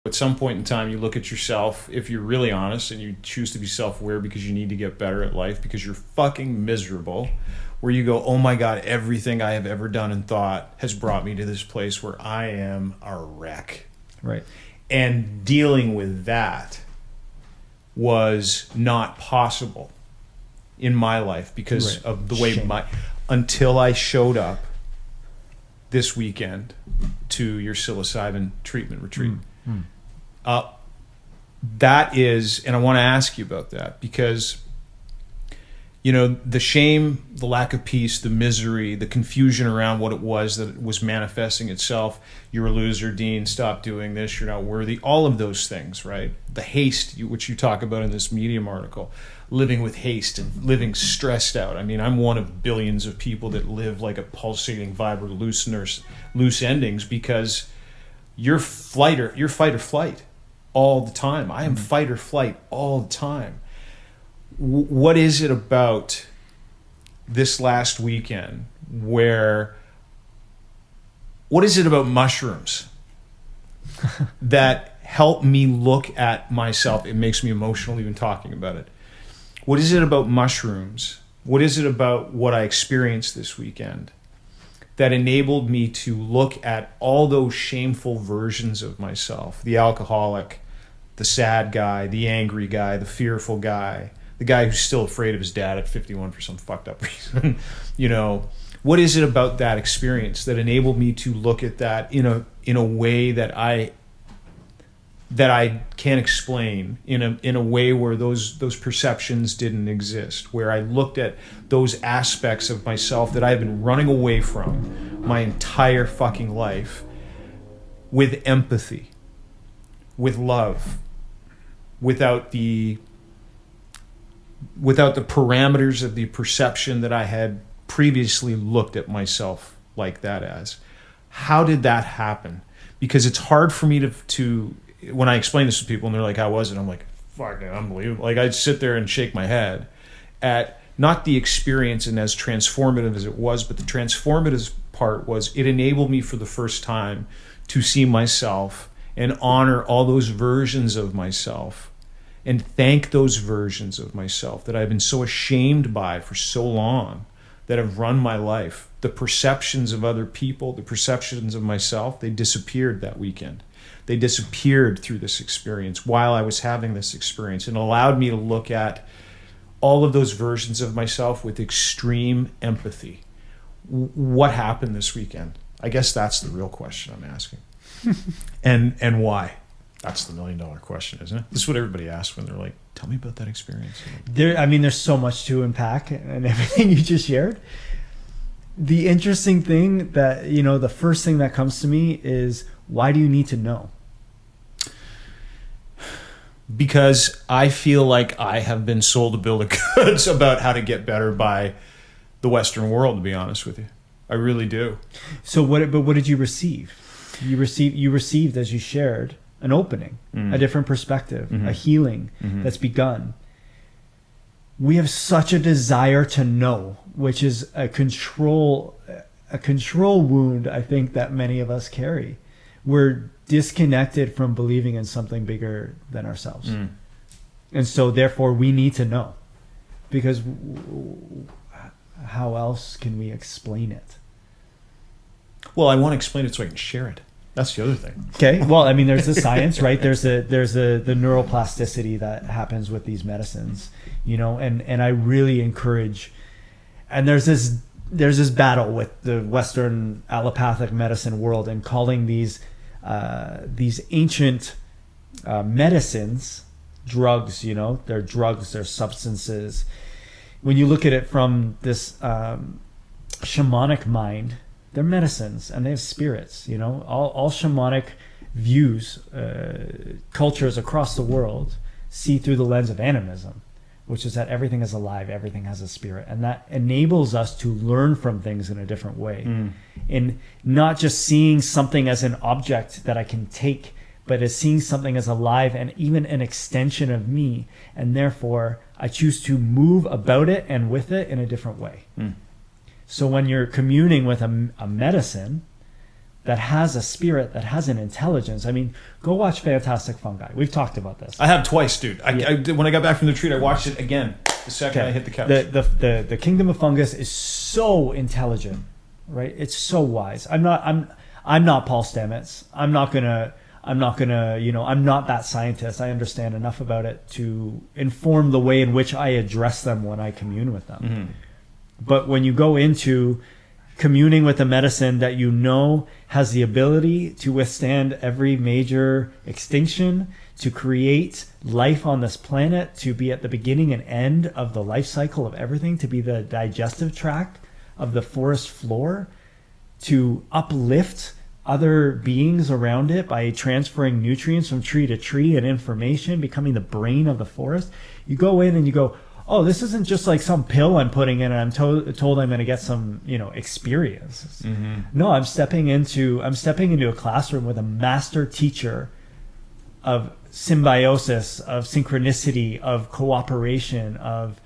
At some point in time, you look at yourself, if you're really honest, and you choose to be self-aware because you need to get better at life, because you're fucking miserable, where you go, oh my God, everything I have ever done and thought has brought me to this place where I am a wreck. Right. And dealing with that was not possible in my life because Right. of the way Shame. until I showed up this weekend to your psilocybin treatment retreat. That is, and I want to ask you about that because, you know, the shame, the lack of peace, the misery, the confusion around what it was that it was manifesting itself. You're a loser, Dean, stop doing this, you're not worthy. All of those things, right? The haste, which you talk about in this Medium article, living with haste and living stressed out. I mean, I'm one of billions of people that live like a pulsating, vibrant, loose endings because you're fight or flight all the time. I am fight or flight all the time. What is it about this last weekend what is it about mushrooms that help me look at myself? It makes me emotional even talking about it. What is it about mushrooms? What is it about what I experienced this weekend that enabled me to look at all those shameful versions of myself? The alcoholic, the sad guy, the angry guy, the fearful guy, the guy who's still afraid of his dad at 51 for some fucked up reason. You know, what is it about that experience that enabled me to look at that in a way that I can't explain, in a way where those perceptions didn't exist, where I looked at those aspects of myself that I've been running away from my entire fucking life with empathy, with love, without the parameters of the perception that I had previously looked at myself like that as. How did that happen? Because it's hard for me to when I explain this to people and they're like, how was it? I'm like, fucking unbelievable. Like, I'd sit there and shake my head at not the experience and as transformative as it was, but the transformative part was it enabled me for the first time to see myself and honor all those versions of myself and thank those versions of myself that I've been so ashamed by for so long, that have run my life. The perceptions of other people, the perceptions of myself, they disappeared that weekend. They disappeared through this experience while I was having this experience, and allowed me to look at all of those versions of myself with extreme empathy. What happened this weekend? I guess that's the real question I'm asking. And why? That's the $1 million question, isn't it? This is what everybody asks when they're like, tell me about that experience. There's so much to unpack and everything you just shared. The interesting thing that, the first thing that comes to me is, why do you need to know? Because I feel like I have been sold a bill of goods about how to get better by the Western world, to be honest with you. I really do. So what did you receive? You received, as you shared, an opening, a different perspective, a healing that's begun. We have such a desire to know, which is a control wound, I think, that many of us carry. We're disconnected from believing in something bigger than ourselves. And so therefore we need to know, because how else can we explain it? Well, I want to explain it so I can share it. That's the other thing. Okay. Well, I mean, there's the science, right? There's the neuroplasticity that happens with these medicines, and I really encourage, and there's this battle with the Western allopathic medicine world and calling these ancient medicines drugs. They're drugs, they're substances. When you look at it from this shamanic mind, they're medicines and they have spirits. All shamanic views, cultures across the world see through the lens of animism, which is that everything is alive, everything has a spirit, and that enables us to learn from things in a different way, and not just seeing something as an object that I can take, but as seeing something as alive and even an extension of me, and therefore I choose to move about it and with it in a different way. So when you're communing with a medicine that has a spirit, that has an intelligence. I mean, go watch Fantastic Fungi. We've talked about this. I have twice, dude. When I got back from the retreat, I watched it again the second I hit the couch. The kingdom of fungus is so intelligent, right? It's so wise. I'm not Paul Stamets. I'm not gonna, I'm not that scientist. I understand enough about it to inform the way in which I address them when I commune with them. Mm-hmm. But when you go into communing with a medicine that you know has the ability to withstand every major extinction, to create life on this planet, to be at the beginning and end of the life cycle of everything, to be the digestive tract of the forest floor, to uplift other beings around it by transferring nutrients from tree to tree and information, becoming the brain of the forest. You go in and you go, oh, this isn't just like some pill I'm putting in and I'm told I'm going to get some, experience. Mm-hmm. No, I'm stepping into a classroom with a master teacher of symbiosis, of synchronicity, of cooperation, of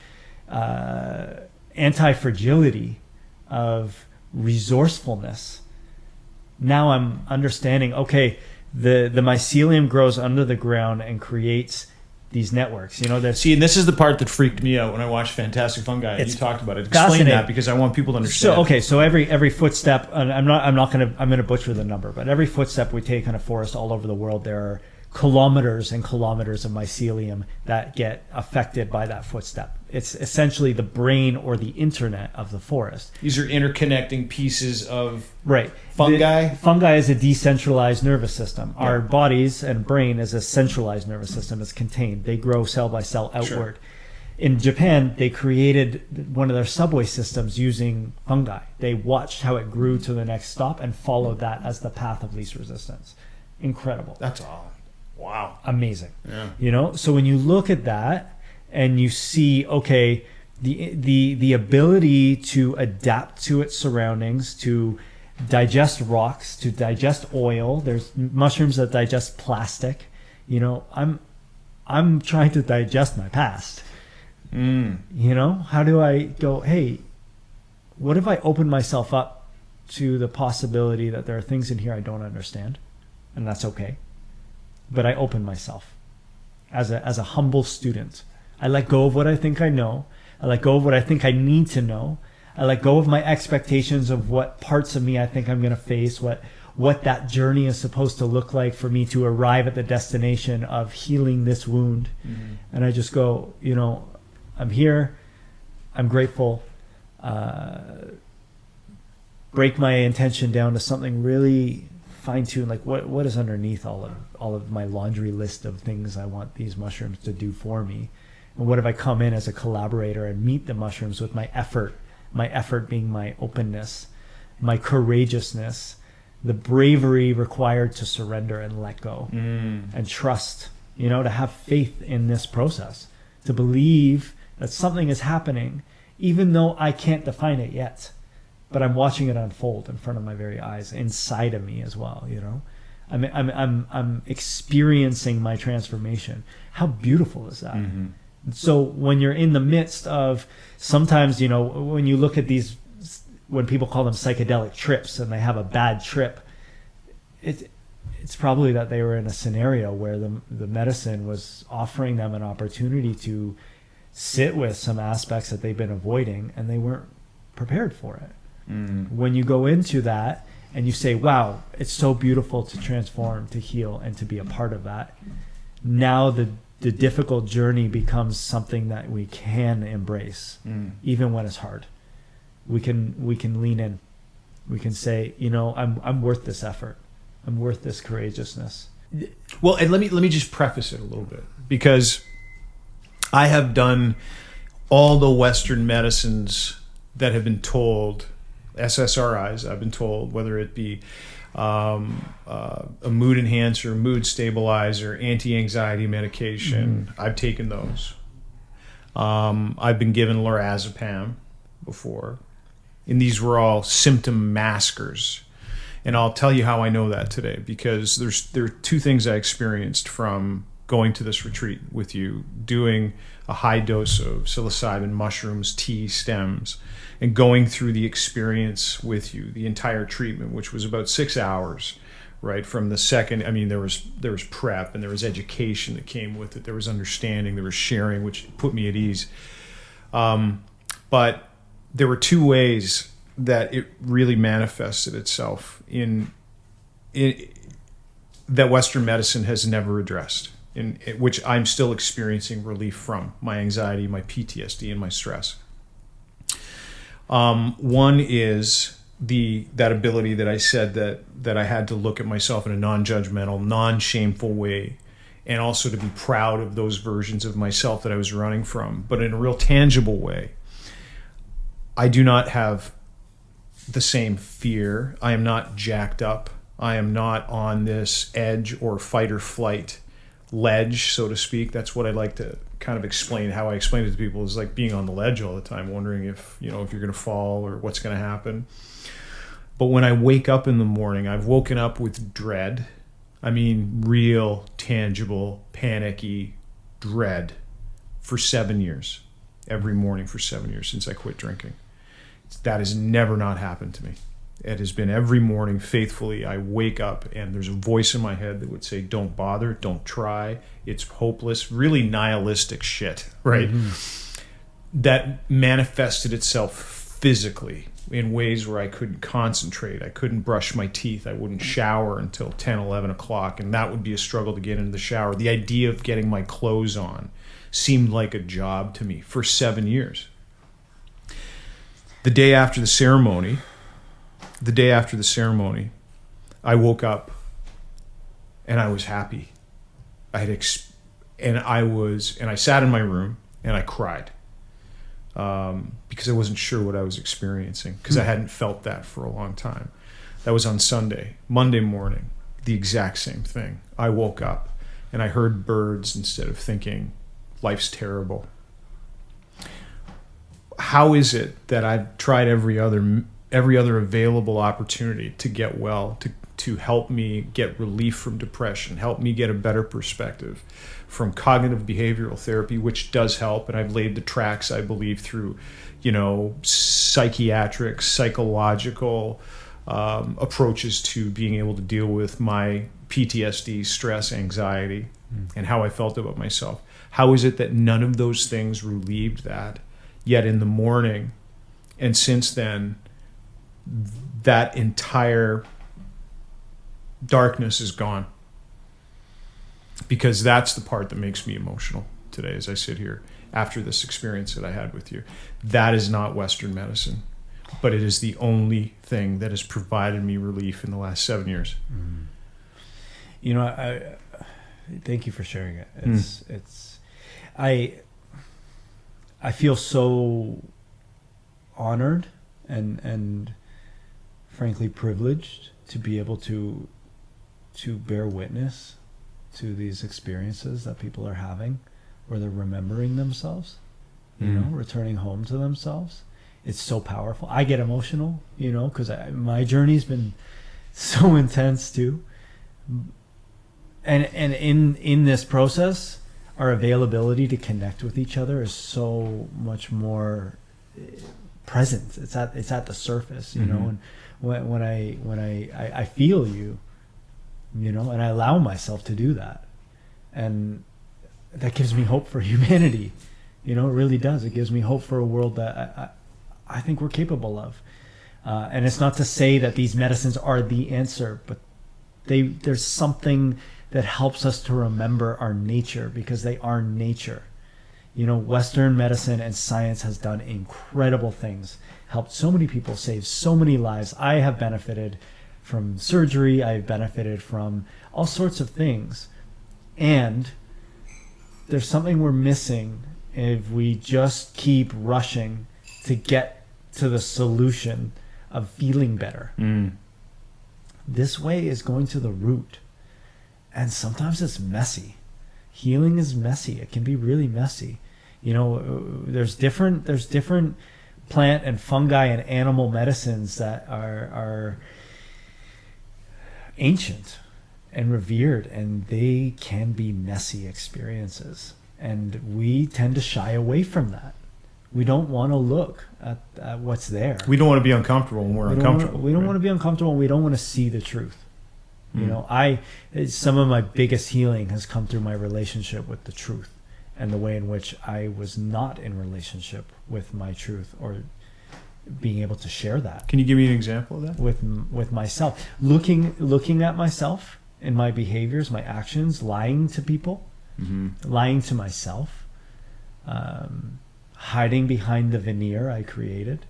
anti-fragility, of resourcefulness. Now I'm understanding, okay, the mycelium grows under the ground and creates these networks. See, and this is the part that freaked me out when I watched Fantastic Fungi. You talked about it. Explain that, because I want people to understand. So every footstep, and I'm gonna butcher the number, but every footstep we take in a forest all over the world, there are kilometers and kilometers of mycelium that get affected by that footstep. It's essentially the brain or the internet of the forest. These are interconnecting pieces of right. Fungi. Fungi is a decentralized nervous system. Yeah. Our bodies and brain is a centralized nervous system. It's contained. They grow cell by cell outward. Sure. In Japan, they created one of their subway systems using fungi. They watched how it grew to the next stop and followed that as the path of least resistance. Incredible. That's all. Wow. Amazing. Yeah. So when you look at that and you see, okay, the ability to adapt to its surroundings, to digest rocks, to digest oil. There's mushrooms that digest plastic. I'm trying to digest my past. How do I go, hey, what if I open myself up to the possibility that there are things in here I don't understand, and that's okay. But I open myself as a humble student. I let go of what I think I know. I let go of what I think I need to know. I let go of my expectations of what parts of me I think I'm going to face, what that journey is supposed to look like for me to arrive at the destination of healing this wound. Mm-hmm. And I just go, I'm here. I'm grateful. Break my intention down to something really fine-tuned, like what is underneath all of my laundry list of things I want these mushrooms to do for me, and what if I come in as a collaborator and meet the mushrooms with my effort being my openness, my courageousness, the bravery required to surrender and let go and trust, to have faith in this process, to believe that something is happening even though I can't define it yet. But I'm watching it unfold in front of my very eyes, inside of me as well. I'm experiencing my transformation. How beautiful is that? Mm-hmm. So when you're in the midst of, sometimes when you look at these, when people call them psychedelic trips, and they have a bad trip, it's probably that they were in a scenario where the medicine was offering them an opportunity to sit with some aspects that they've been avoiding, and they weren't prepared for it. Mm-hmm. When you go into that and you say, wow, it's so beautiful to transform, to heal, and to be a part of that, now the difficult journey becomes something that we can embrace, even when it's hard. We can lean in. We can say, I'm worth this effort. I'm worth this courageousness. Well, and let me just preface it a little bit, because I have done all the Western medicines that have been told, SSRIs, I've been told, whether it be a mood enhancer, mood stabilizer, anti-anxiety medication. I've taken those. I've been given lorazepam before. And these were all symptom maskers. And I'll tell you how I know that today, because there are two things I experienced from going to this retreat with you, doing a high dose of psilocybin, mushrooms, tea, stems, and going through the experience with you, the entire treatment, which was about 6 hours, right? From the second, I mean, there was prep and there was education that came with it. There was understanding, there was sharing, which put me at ease. But there were two ways that it really manifested itself in that Western medicine has never addressed, in which I'm still experiencing relief from my anxiety, my PTSD, and my stress. One is that ability that I said that I had to look at myself in a non-judgmental, non-shameful way, and also to be proud of those versions of myself that I was running from, but in a real tangible way. I do not have the same fear. I am not jacked up. I am not on this edge or fight or flight ledge, so to speak. That's what I like to kind of explain. How I explain it to people is like being on the ledge all the time, wondering if you're going to fall or what's going to happen. But when I wake up in the morning, I've woken up with dread. I mean, real, tangible, panicky dread for 7 years. Every morning for 7 years since I quit drinking. That has never not happened to me. It has been every morning faithfully. I wake up and there's a voice in my head that would say, don't bother, don't try. It's hopeless, really nihilistic shit, right? Mm-hmm. That manifested itself physically in ways where I couldn't concentrate. I couldn't brush my teeth. I wouldn't shower until 10, 11 o'clock. And that would be a struggle to get into the shower. The idea of getting my clothes on seemed like a job to me for 7 years. The day after the ceremony, I woke up and I was happy. I sat in my room and I cried because I wasn't sure what I was experiencing, because I hadn't felt that for a long time. That was on Sunday. Monday morning, the exact same thing. I woke up and I heard birds instead of thinking life's terrible. How is it that I've tried every other available opportunity to get well, to help me get relief from depression, help me get a better perspective from cognitive behavioral therapy, which does help, and I've laid the tracks, I believe, through, psychiatric, psychological approaches to being able to deal with my PTSD, stress, anxiety, and how I felt about myself. How is it that none of those things relieved that? Yet in the morning, and since then, that entire darkness is gone. Because that's the part that makes me emotional today as I sit here after this experience that I had with you. That is not Western medicine, but it is the only thing that has provided me relief in the last 7 years. I thank you for sharing it. I feel so honored and frankly privileged to be able to bear witness to these experiences that people are having, where they're remembering themselves, returning home to themselves. It's so powerful. I get emotional, because my journey's been so intense too. And in this process, our availability to connect with each other is so much more present. It's at the surface, and when I feel you, and I allow myself to do that, and that gives me hope for humanity. It really does. It gives me hope for a world that I think we're capable of. And it's not to say that these medicines are the answer, but there's something that helps us to remember our nature, because they are nature. Western medicine and science has done incredible things, helped so many people, saved so many lives. I have benefited from surgery. I've benefited from all sorts of things. And there's something we're missing if we just keep rushing to get to the solution of feeling better. This way is going to the root. And sometimes it's messy. Healing is messy. It can be really messy. There's different plant and fungi and animal medicines that are ancient, and revered, and they can be messy experiences, and we tend to shy away from that. We don't want to look at what's there. We don't want to be uncomfortable when we're uncomfortable. We don't want to be uncomfortable, and we don't want to see the truth. You know, some of my biggest healing has come through my relationship with the truth, and the way in which I was not in relationship with my truth, or being able to share that. Can you give me an example of that? With myself, looking at myself and my behaviors, my actions, lying to people, lying to myself, hiding behind the veneer I created.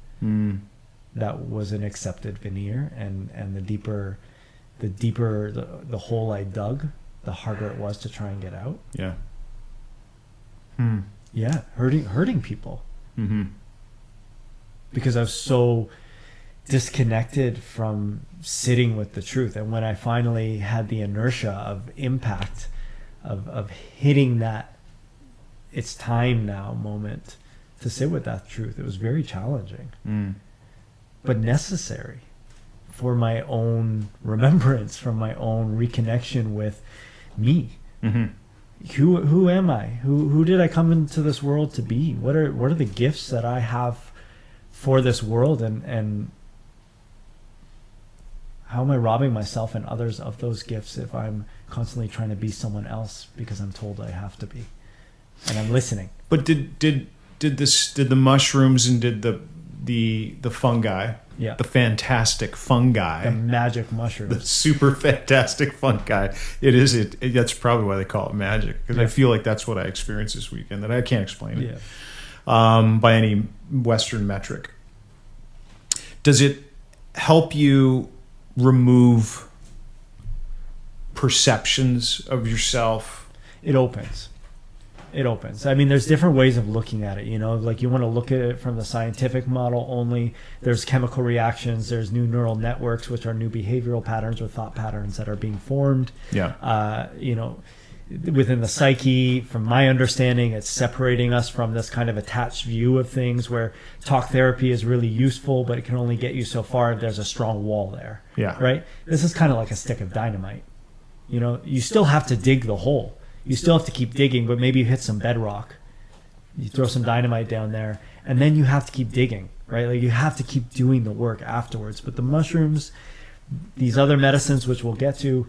That was an accepted veneer, and the deeper the hole I dug, the harder it was to try and get out. Yeah. Yeah, hurting people. Because I was so disconnected from sitting with the truth. And when I finally had the inertia of impact, of hitting that it's time now moment to sit with that truth, it was very challenging, but necessary for my own remembrance, from my own reconnection with me. Who am I? Who did I come into this world to be? What are the gifts that I have for this world, and how am I robbing myself and others of those gifts if I'm constantly trying to be someone else because I'm told I have to be, and I'm listening? But did the mushrooms and did the fungi, the fantastic fungi, the magic mushrooms, the super fantastic fungi, that's probably why they call it magic, because I feel like that's what I experienced this weekend, that I can't explain it by any Western metric. Does it help you remove perceptions of yourself? It opens. I mean, there's different ways of looking at it, you know, like you want to look at it from the scientific model only. There's chemical reactions, there's new neural networks, which are new behavioral patterns or thought patterns that are being formed. You know, within the psyche, from my understanding, it's separating us from this kind of attached view of things, where talk therapy is really useful, but it can only get you so far if there's a strong wall there. Right? This is kind of like a stick of dynamite. You know, you still have to dig the hole. You still have to keep digging, but maybe you hit some bedrock. You throw some dynamite down there, and then you have to keep digging, right? Like, you have to keep doing the work afterwards. But the mushrooms, these other medicines, which we'll get to,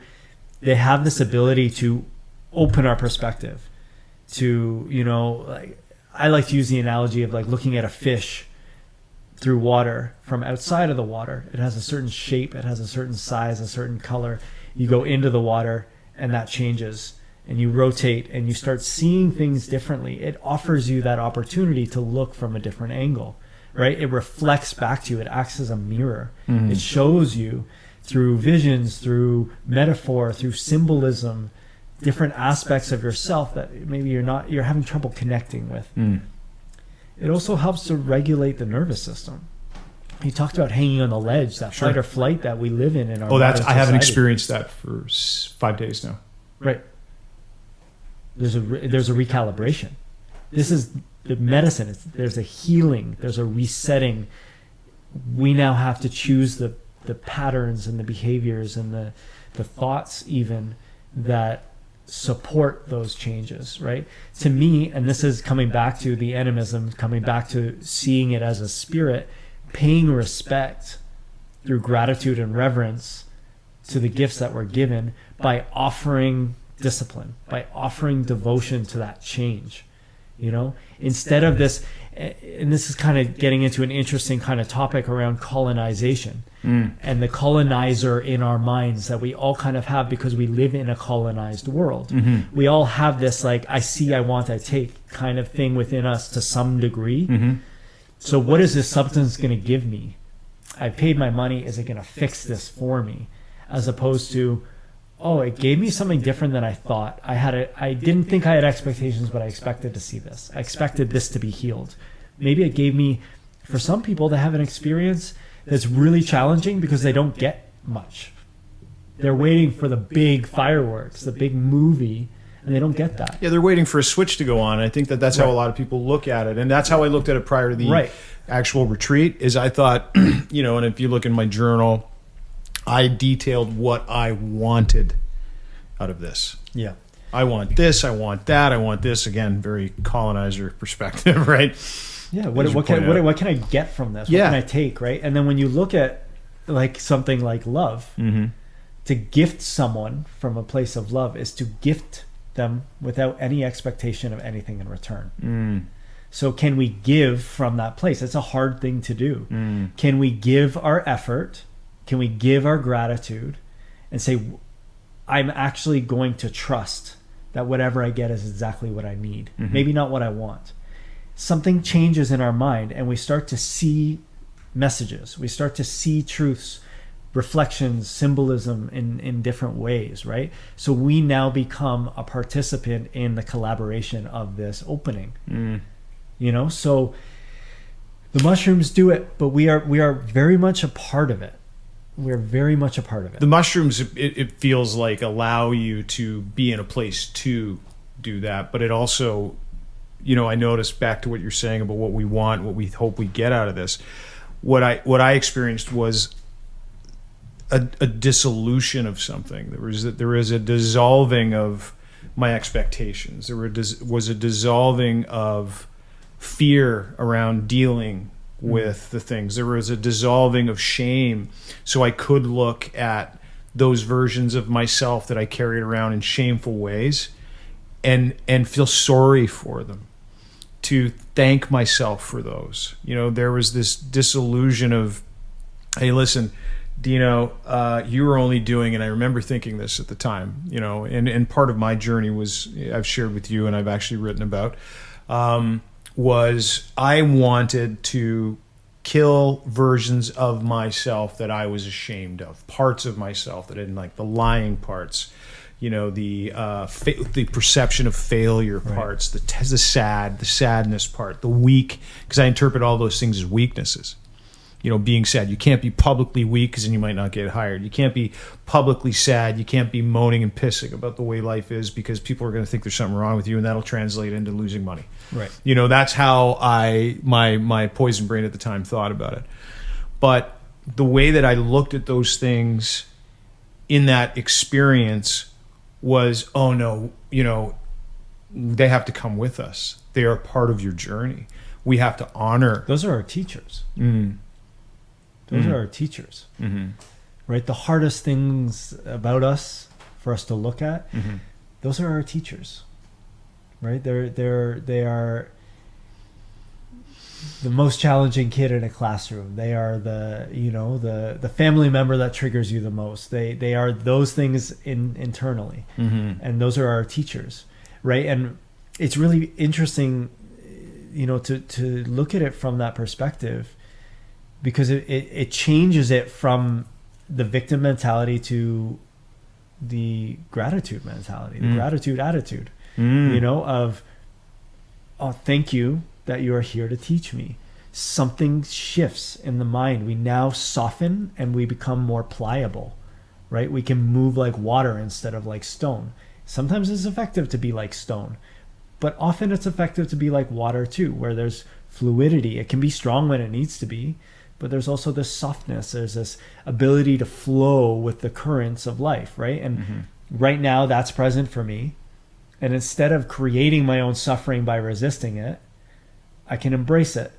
they have this ability to open our perspective. To, you know, like, I like to use the analogy of like looking at a fish through water from outside of the water. It has a certain shape, it has a certain size, a certain color. You go into the water, and that changes. And you rotate and you start seeing things differently. It offers you that opportunity to look from a different angle, right? It reflects back to you. It acts as a mirror. It shows you through visions, through metaphor, through symbolism, different aspects of yourself that maybe you're having trouble connecting with. It also helps to regulate the nervous system. You talked about hanging on the ledge, that fight or flight that we live in our modern society. I haven't experienced that for 5 days now. Right. There's a recalibration. This is the medicine. There's a healing. There's a resetting. We now have to choose the patterns and the behaviors and the thoughts even that support those changes, right? To me, and this is coming back to the animism, coming back to seeing it as a spirit, paying respect through gratitude and reverence to the gifts that we're given by offering discipline, by offering devotion to that change, you know, instead of this. And this is kind of getting into an interesting kind of topic around colonization and the colonizer in our minds that we all kind of have because we live in a colonized world. We all have this like, I see, I want, I take kind of thing within us to some degree. So what is this substance going to give me? I paid my money. Is it going to fix this for me? As opposed to, oh, it gave me something different than I thought. I didn't think I had expectations, but I expected to see this. I expected this to be healed. Maybe it gave me, for some people, to have an experience that's really challenging because they don't get much. They're waiting for the big fireworks, the big movie, and they don't get that. Yeah, they're waiting for a switch to go on. I think that's how a lot of people look at it. And that's how I looked at it prior to the actual retreat, is I thought, and if you look in my journal, I detailed what I wanted out of this. Yeah. I want this, I want that, I want this. Again, very colonizer perspective, right? Yeah. What can I get from this? What Yeah. can I take, right? And then when you look at like something like love, Mm-hmm. to gift someone from a place of love is to gift them without any expectation of anything in return. Mm. So can we give from that place? It's a hard thing to do. Mm. Can we give our effort? Can we give our gratitude and say, I'm actually going to trust that whatever I get is exactly what I need. Mm-hmm. Maybe not what I want. Something changes in our mind and we start to see messages. We start to see truths, reflections, symbolism in different ways, right? So we now become a participant in the collaboration of this opening. Mm. You know, so the mushrooms do it, but we are very much a part of it. We're very much a part of it. The mushrooms, it feels like, allow you to be in a place to do that, but it also, you know, I noticed back to what you're saying about what we want, what we hope we get out of this. What I experienced was a dissolution of something. There was a dissolving of my expectations. There was a dissolving of fear around dealing with the things. There was a dissolving of shame, so I could look at those versions of myself that I carried around in shameful ways and feel sorry for them, to thank myself for those. You know, there was this disillusion of, hey, listen, Dino, you were only doing, and I remember thinking this at the time, you know, and part of my journey was, I've shared with you and I've actually written about, was I wanted to kill versions of myself that I was ashamed of, parts of myself that I didn't like, the lying parts, you know, the perception of failure parts, the sadness part, the weak, because I interpret all those things as weaknesses. You know, being sad. You can't be publicly weak because then you might not get hired. You can't be publicly sad. You can't be moaning and pissing about the way life is because people are going to think there's something wrong with you, and that'll translate into losing money. Right. You know, that's how my poison brain at the time thought about it. But the way that I looked at those things in that experience was, oh no, you know, they have to come with us. They are part of your journey. We have to honor. Those are our teachers. Mm. Those are our teachers, right? The hardest things about us for us to look at, those are our teachers, right? They are the most challenging kid in a classroom. They are the family member that triggers you the most. They are those things internally, and those are our teachers, right? And it's really interesting, you know, to look at it from that perspective. Because it changes it from the victim mentality to the gratitude mentality, the gratitude attitude, you know, of, oh, thank you that you are here to teach me. Something shifts in the mind. We now soften and we become more pliable, right? We can move like water instead of like stone. Sometimes it's effective to be like stone, but often it's effective to be like water too, where there's fluidity. It can be strong when it needs to be, but there's also this softness. There's this ability to flow with the currents of life, right? And right now that's present for me. And instead of creating my own suffering by resisting it, I can embrace it.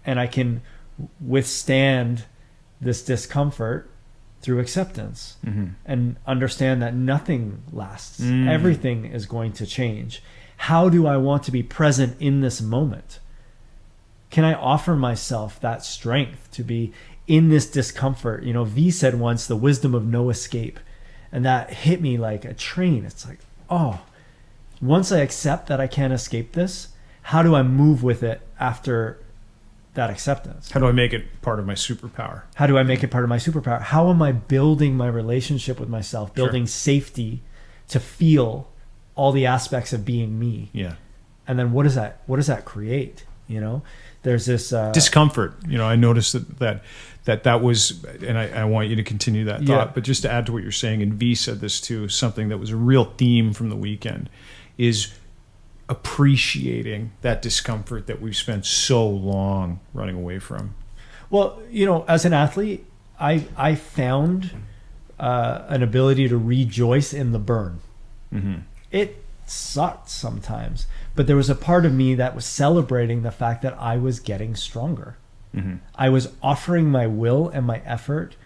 And I can withstand this discomfort through acceptance and understand that nothing lasts. Everything is going to change. How do I want to be present in this moment? Can I offer myself that strength to be in this discomfort? You know, V said once, the wisdom of no escape. And that hit me like a train. It's like, oh, once I accept that I can't escape this, how do I move with it after that acceptance? How do I make it part of my superpower? How do I make it part of my superpower? How am I building my relationship with myself, building safety to feel all the aspects of being me? Yeah. And then what does that create? You know, there's this discomfort. You know, I noticed that was, and I want you to continue that thought, but just to add to what you're saying, and V said this too, something that was a real theme from the weekend is appreciating that discomfort that we've spent so long running away from. Well, you know, as an athlete, I found an ability to rejoice in the burn. Mm-hmm. It sucked sometimes, but there was a part of me that was celebrating the fact that I was getting stronger. Mm-hmm. I was offering my will and my effort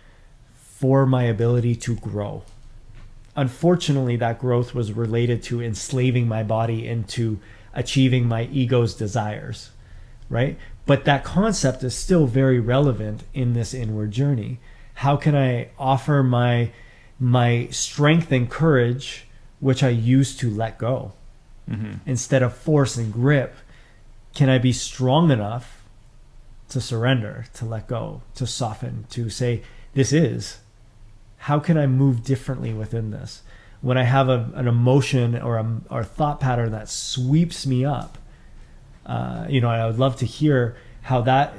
for my ability to grow. Unfortunately, that growth was related to enslaving my body into achieving my ego's desires, right? But that concept is still very relevant in this inward journey. How can I offer my strength and courage, which I used to let go, Mm-hmm. instead of force and grip? Can I be strong enough to surrender, to let go, to soften, to say, this is, how can I move differently within this? When I have an emotion or a thought pattern that sweeps me up, I would love to hear how that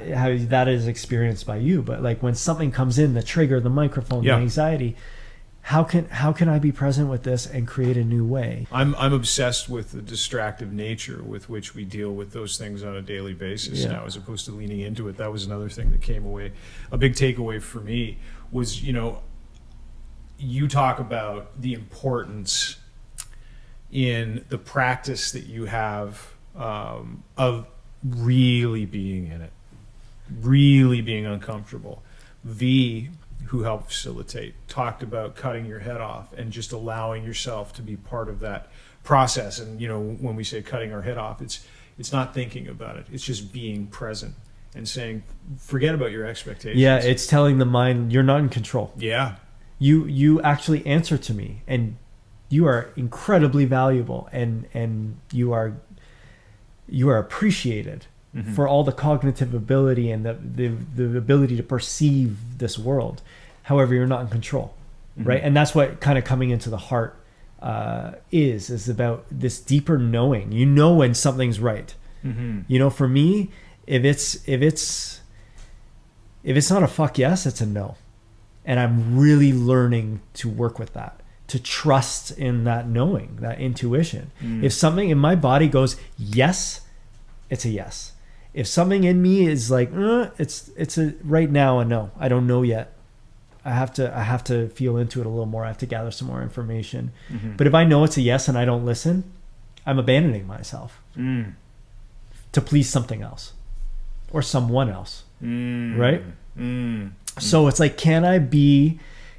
is experienced by you. But like when something comes in, the trigger, the microphone, Yeah. the anxiety, how can I be present with this and create a new way? I'm obsessed with the distractive nature with which we deal with those things on a daily basis now, as opposed to leaning into it. That was another thing that came away. A big takeaway for me was, you talk about the importance in the practice that you have of really being in it, really being uncomfortable. V, who helped facilitate, talked about cutting your head off and just allowing yourself to be part of that process. And when we say cutting our head off, it's not thinking about it. It's just being present and saying, forget about your expectations. Yeah, it's telling the mind you're not in control. Yeah. You actually answer to me, and you are incredibly valuable, and you are appreciated Mm-hmm. for all the cognitive ability and the ability to perceive this world. However, you're not in control, Mm-hmm. right? And that's what kind of coming into the heart is about this deeper knowing. When something's right. Mm-hmm. For me, if it's not a fuck yes, it's a no. And I'm really learning to work with that, to trust in that knowing, that intuition. If something in my body goes yes, it's a yes. If something in me is like, it's a right now a no. I don't know yet. I have to feel into it a little more. I have to gather some more information. Mm-hmm. But if I know it's a yes and I don't listen, I'm abandoning myself to please something else or someone else, right? So it's like, can I be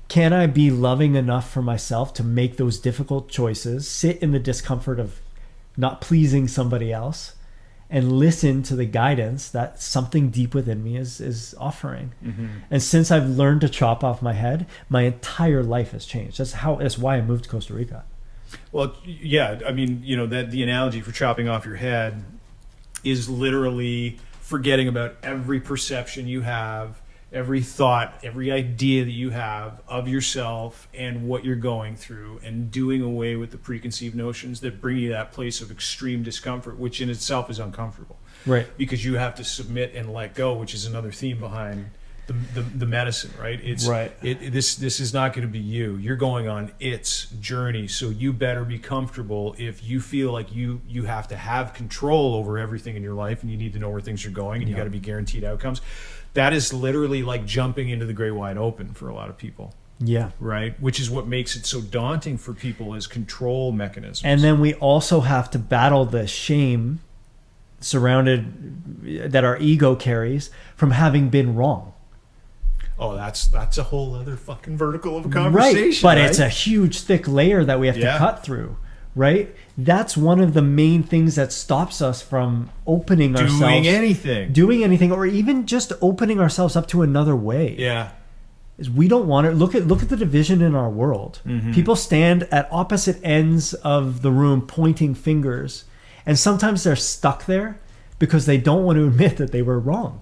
loving enough for myself to make those difficult choices, sit in the discomfort of not pleasing somebody else, and listen to the guidance that something deep within me is offering. Mm-hmm. And since I've learned to chop off my head, my entire life has changed. That's why I moved to Costa Rica. Well, yeah, I mean, that the analogy for chopping off your head is literally forgetting about every perception you have, every thought, every idea that you have of yourself and what you're going through, and doing away with the preconceived notions that bring you to that place of extreme discomfort, which in itself is uncomfortable. Right. Because you have to submit and let go, which is another theme behind the medicine, right? It's right. This is not going to be you. You're going on its journey, so you better be comfortable. If you feel like you have to have control over everything in your life, and you need to know where things are going, and you got to be guaranteed outcomes, that is literally like jumping into the great wide open for a lot of people. Yeah. Right? Which is what makes it so daunting for people, as control mechanisms. And then we also have to battle the shame surrounded that our ego carries from having been wrong. Oh, that's a whole other fucking vertical of a conversation. Right. But it's a huge, thick layer that we have to cut through. Right? That's one of the main things that stops us from opening ourselves. Doing anything, or even just opening ourselves up to another way. Yeah. Is we don't want to look at the division in our world. Mm-hmm. People stand at opposite ends of the room pointing fingers, and sometimes they're stuck there because they don't want to admit that they were wrong.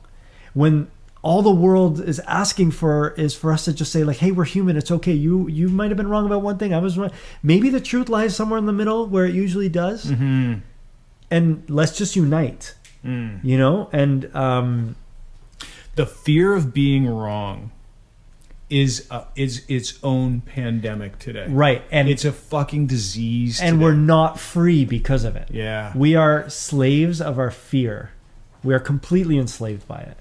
When all the world is asking for is for us to just say, like, hey, we're human. It's okay. You might have been wrong about one thing. I was wrong. Maybe the truth lies somewhere in the middle where it usually does. Mm-hmm. And let's just unite, And the fear of being wrong is its own pandemic today. Right. And it's a fucking disease and today. we're not free because of it. Yeah. We are slaves of our fear. We are completely enslaved by it.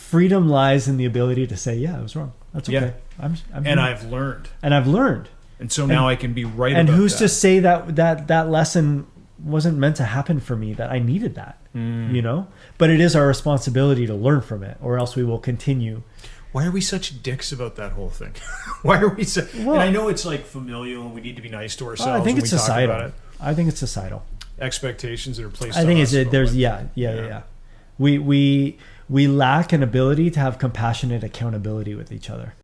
freedom lies in the ability to say, yeah, I was wrong. That's okay. Yeah. I'm And human. I've learned. And I've learned. And so now I can be right And about who's that. to say that lesson wasn't meant to happen for me, that I needed that, you know? But it is our responsibility to learn from it, or else we will continue. Why are we such dicks about that whole thing? Why are we so... Well, and I know it's like familial and we need to be nice to ourselves I think when it's we talk about societal. it. I think it's societal. Expectations that are placed I on think us. it's there's about yeah. We lack an ability to have compassionate accountability with each other.